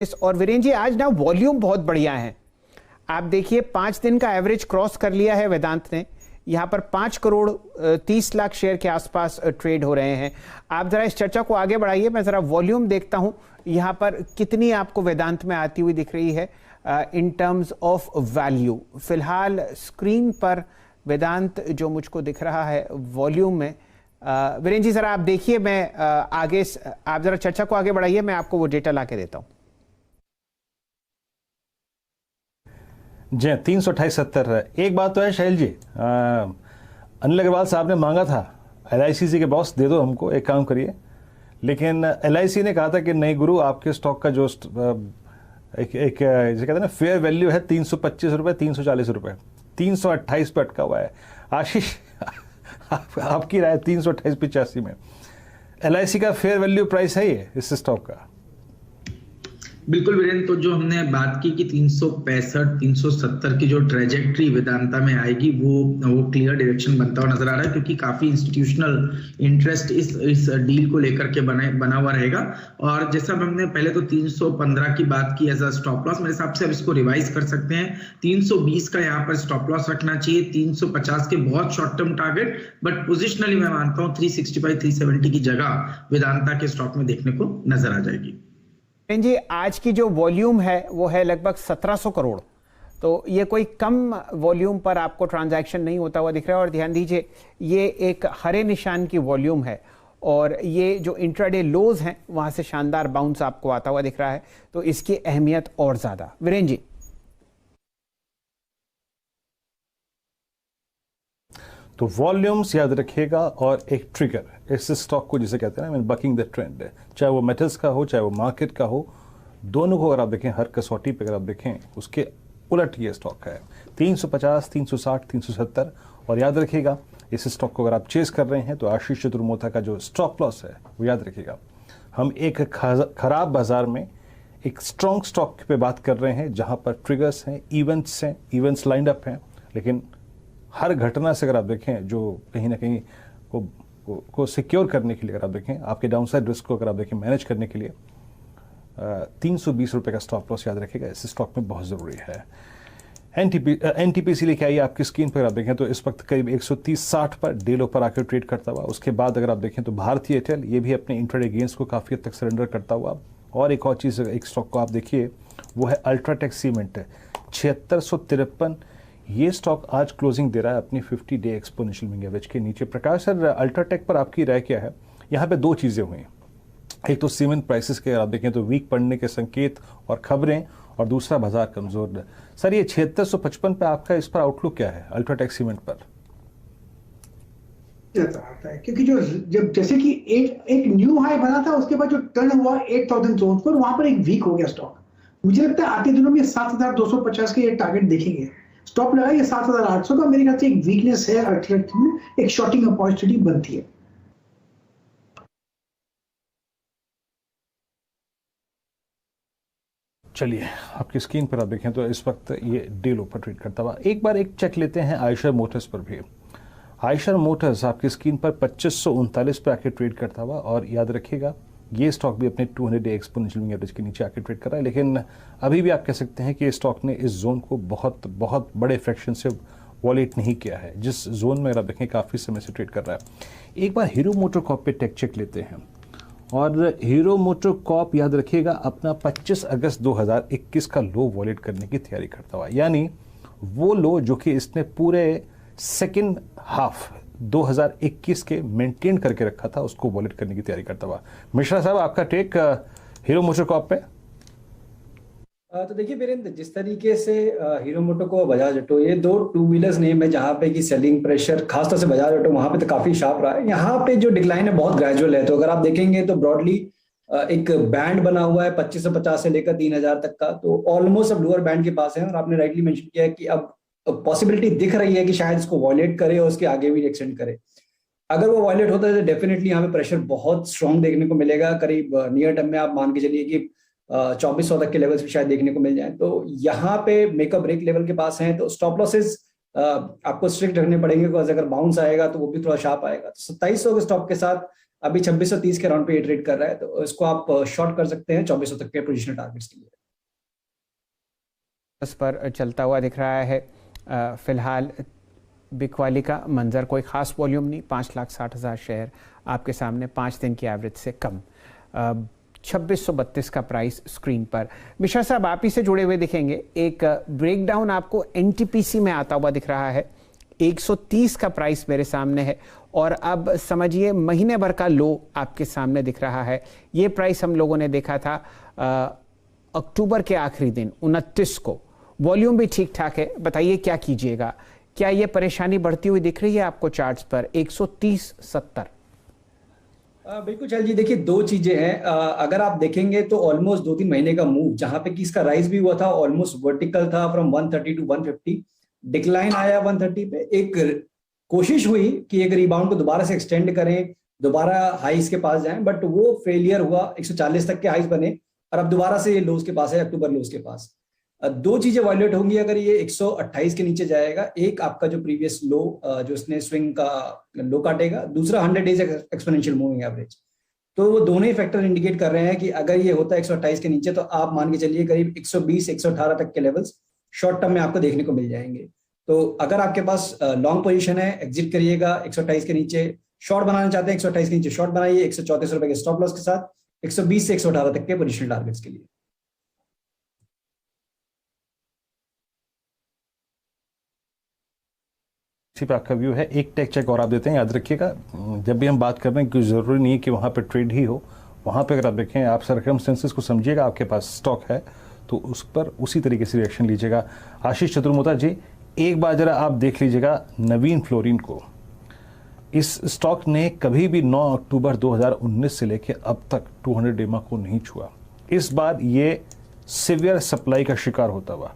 और वीरेन जी आज ना वॉल्यूम बहुत बढ़िया है। आप देखिए 5 दिन का एवरेज क्रॉस कर लिया है वेदांत ने। यहाँ पर 5 करोड़ 30 लाख शेयर के आसपास ट्रेड हो रहे हैं। आप जरा इस चर्चा को आगे बढ़ाइए, मैं जरा वॉल्यूम देखता हूँ यहाँ पर कितनी आपको वेदांत में आती हुई दिख रही है इन टर्म्स ऑफ वैल्यू। फिलहाल स्क्रीन पर वेदांत जो मुझको दिख रहा है वॉल्यूम में, वीरेन जी जरा आप देखिए, मैं आगे आप जरा चर्चा को आगे बढ़ाइए, मैं आपको वो डेटा ला के देता हूँ। जी 328.70 है। एक बात तो है शैल जी, अनिल अग्रवाल साहब ने मांगा था LIC के बॉस दे दो हमको, एक काम करिए, लेकिन LIC ने कहा था कि नहीं गुरु, आपके स्टॉक का जो एक जैसे कहते हैं ना फेयर वैल्यू है 325 रुपये 340 रुपये, 328 पे अटका हुआ है। आशीष आपकी राय 328-85 में LIC का फेयर वैल्यू प्राइस है ये इस स्टॉक का? बिल्कुल वीरेंद्र, तो जो हमने बात की कि 365-370 की जो ट्रेजेक्ट्री वेदांता में आएगी वो क्लियर डायरेक्शन बनता हुआ नजर आ रहा है, क्योंकि काफी इंस्टीट्यूशनल इंटरेस्ट इस डील को लेकर के बना हुआ रहेगा। और जैसा हमने पहले तो 315 की बात की एज अ स्टॉप लॉस, मेरे हिसाब से अब इसको रिवाइज कर सकते हैं। 320 का यहाँ पर स्टॉप लॉस रखना चाहिए, 350 के बहुत short term target, but positionally मैं मानता हूँ 365-370 की जगह वेदांता के स्टॉक में देखने को नजर आ जाएगी। जी आज की जो वॉल्यूम है वो है लगभग 1700 करोड़, तो ये कोई कम वॉल्यूम पर आपको ट्रांजैक्शन नहीं होता हुआ दिख रहा है। और ध्यान दीजिए ये एक हरे निशान की वॉल्यूम है और ये जो इंट्राडे लोज हैं वहां से शानदार बाउंस आपको आता हुआ दिख रहा है, तो इसकी अहमियत और ज्यादा। वीरेन जी तो वॉल्यूम्स याद रखिएगा और एक ट्रिगर इस स्टॉक को जिसे कहते हैं ना बकिंग द ट्रेंड, चाहे वो मेटल्स का हो चाहे वो मार्केट का हो, दोनों को अगर आप देखें हर कसौटी पे अगर आप देखें उसके उलट ये स्टॉक है 350, 360, 370। और याद रखिएगा इस स्टॉक को अगर आप चेस कर रहे हैं तो आशीष चतुर्मोथा का जो स्टॉप लॉस है वो याद रखिएगा। हम एक खराब बाजार में एक स्ट्रॉन्ग स्टॉक पे बात कर रहे हैं जहां पर ट्रिगर्स हैं, इवेंट्स लाइंड अप हैं, लेकिन हर घटना से अगर आप देखें जो कहीं ना कहीं को सिक्योर करने के लिए अगर आप देखें, आपके डाउनसाइड रिस्क को अगर आप देखें मैनेज करने के लिए 320 रुपये का स्टॉप लॉस याद रखिएगा इस स्टॉक में बहुत ज़रूरी है। NTPC लेके आइए आपकी स्क्रीन पर, अगर आप देखें तो इस वक्त करीब 130-60 पर डे लो पर आकर ट्रेड करता हुआ। उसके बाद अगर आप देखें तो भारतीय एयरटेल ये भी अपने इंट्राडे गेंस को काफ़ी हद तक सरेंडर करता हुआ। और एक और चीज़, एक स्टॉक को आप देखिए वो है अल्ट्राटेक सीमेंट, 7653। ये स्टॉक आज क्लोजिंग दे रहा है अपनी 50 डे एक्सपोनेंशियल मूविंग एवरेज के नीचे। प्रकाश सर, अल्ट्राटेक पर आपकी राय क्या है? यहाँ पे दो चीज़ें हुई, एक तो सीमेंट प्राइसेस के आप देखें तो वीक पड़ने के संकेत और खबरें, और दूसरा बाजार कमजोर। सर ये 7655 पे आपका इस पर आउटलुक क्या है अल्ट्राटेक सीमेंट पर? आता है क्योंकि जब जैसे कि एक न्यू हाई बना था, उसके बाद जो टर्न हुआ 8000 जोन पर, वहां पर एक वीक हो गया स्टॉक। मुझे लगता है आते दिनों में 7250 के ये टारगेट देखेंगे। स्टॉप लगाइए 7800 का, मेरे ख्याल से एक वीकनेस है अल्ट्राटेक में, एक शॉर्टिंग अपॉर्चुनिटी बनती है। चलिए आपकी स्क्रीन पर आप देखें तो इस वक्त ये डे लो पर ट्रेड करता हुआ। एक बार एक चेक लेते हैं आयशर मोटर्स पर भी। आयशर मोटर्स आपकी स्क्रीन पर 2539 पे आके ट्रेड करता हुआ, और याद रखिएगा ये स्टॉक भी अपने 200 डे एक्सपोनेंशियल मूविंग एवरेज के नीचे आके ट्रेड कर रहा है, लेकिन अभी भी आप कह सकते हैं कि स्टॉक ने इस जोन को बहुत बहुत बड़े फ्रैक्शन से वॉलेट नहीं किया है, जिस जोन में अगर आप देखें काफ़ी समय से ट्रेड कर रहा है। एक बार हीरो मोटोकॉर्प पे टेक चेक लेते हैं, और हीरो मोटोकॉर्प याद रखिएगा अपना 25 अगस्त 2021 का लो वॉलेट करने की तैयारी करता हुआ, यानी वो लो जो कि इसने पूरे सेकेंड हाफ 2021 के मेंटेन करके रखा था, उसको वॉलेट करने की तैयारी करता हुआ। मिश्रा साहब आपका टेक हीरो मोटोकॉर्प पे? तो देखिए वीरेंद्र, जिस तरीके से हीरो मोटो को बजाज ऑटो, ये दो टू व्हीलर्स नेम है जहां पे कि सेलिंग प्रेशर खासतौर से बजाज ऑटो वहां पे तो काफी शार्प रहा है। यहाँ पे जो डिक्लाइन है बहुत ग्रेजुअल है, तो अगर आप देखेंगे तो ब्रॉडली एक बैंड बना हुआ है 2550 से लेकर 3000 तक का, तो ऑलमोस्ट अब लोअर बैंड के पास है। और आपने राइटली मेंशन किया है कि अब पॉसिबिलिटी दिख रही है कि शायद इसको वॉयलेट करे और उसके आगे भी एक्सटेंड करे। अगर वो वॉयलेट होता है तो डेफिनेटली यहाँ पे प्रेशर बहुत स्ट्रॉन्ग देखने को मिलेगा। करीब नियर टर्म में आप मान के चलिए कि 2400 तक के लेवल्स भी शायद देखने को मिल जाए। तो यहाँ पे मेकअप ब्रेक लेवल के पास हैं, तो स्टॉप लॉसेस आपको स्ट्रिक्ट रखने पड़ेंगे, बिकॉज अगर बाउंस आएगा तो वो भी थोड़ा शार्प आएगा। तो 2700 के स्टॉप के साथ अभी 2630 के राउंड पे ये ट्रेड कर रहा है, तो इसको आप शॉर्ट कर सकते हैं 2400 तक के पोजिशनल टारगेट्स के लिए। उस पर चलता हुआ दिख रहा है फिलहाल बिकवाली का मंजर, कोई खास वॉल्यूम नहीं, 5,60,000 शेयर आपके सामने 5 दिन की एवरेज से कम, 2632 का प्राइस स्क्रीन पर। मिश्रा साहब आप ही से जुड़े हुए दिखेंगे, एक ब्रेकडाउन आपको एनटीपीसी में आता हुआ दिख रहा है, 130 का प्राइस मेरे सामने है और अब समझिए महीने भर का लो आपके सामने दिख रहा है। ये प्राइस हम लोगों ने देखा था अक्टूबर के आखिरी दिन 29 को, वॉल्यूम भी ठीक ठाक है, बताइए क्या कीजिएगा, क्या ये परेशानी बढ़ती हुई दिख रही है आपको चार्ट्स पर? 130.70। बिल्कुल चल जी, देखिए दो चीजें हैं, अगर आप देखेंगे तो ऑलमोस्ट 2-3 महीने का मूव जहां पे कि इसका राइज भी हुआ था, ऑलमोस्ट वर्टिकल था फ्रॉम 130 टू 150, डिक्लाइन आया 130 पे, एक कोशिश हुई कि एक रिबाउंड को दोबारा से एक्सटेंड करें, दोबारा हाइस के पास जाएं, बट वो फेलियर हुआ, 140 तक के हाइस बने और अब दोबारा से ये लोज के पास है, अक्टूबर लोज के पास। दो चीजें वायलेट होंगी अगर ये 128 के नीचे जाएगा, एक आपका जो प्रीवियस लो जो इसने स्विंग का लो काटेगा, दूसरा 100 डेज एक्सपोनेंशियल मूविंग एवरेज। तो वो दोनों ही फैक्टर इंडिकेट कर रहे हैं कि अगर ये होता है 128 के नीचे तो आप मान के चलिए करीब 120-118 तक के लेवल्स शॉर्ट टर्म में आपको देखने को मिल जाएंगे। तो अगर आपके पास लॉन्ग पोजीशन है, एग्जिट करिएगा 128 के नीचे, शॉर्ट बनाना चाहते हैं 128 के नीचे शॉर्ट बनाइए 134 रुपए के स्टॉप लॉस के साथ, 120 से 118 तक के पोजीशनल टारगेट्स के लिए। इसी पे आपका व्यू है। एक टेक चेक और आप देते हैं, याद रखिएगा जब भी हम बात कर रहे हैं कि जरूरी नहीं है कि वहां पे ट्रेड ही हो, वहां पे अगर आप देखें, आप सर्कमस्टेंसेस को समझिएगा, आपके पास स्टॉक है तो उस पर उसी तरीके से रिएक्शन लीजिएगा। आशीष चतुर्मोता जी, एक बार जरा आप देख लीजिएगा नवीन फ्लोरिन को, इस स्टॉक ने कभी भी 9 अक्टूबर 2019 से लेकर अब तक 200 डेमा को नहीं छुआ। इस बार ये सिवियर सप्लाई का शिकार होता हुआ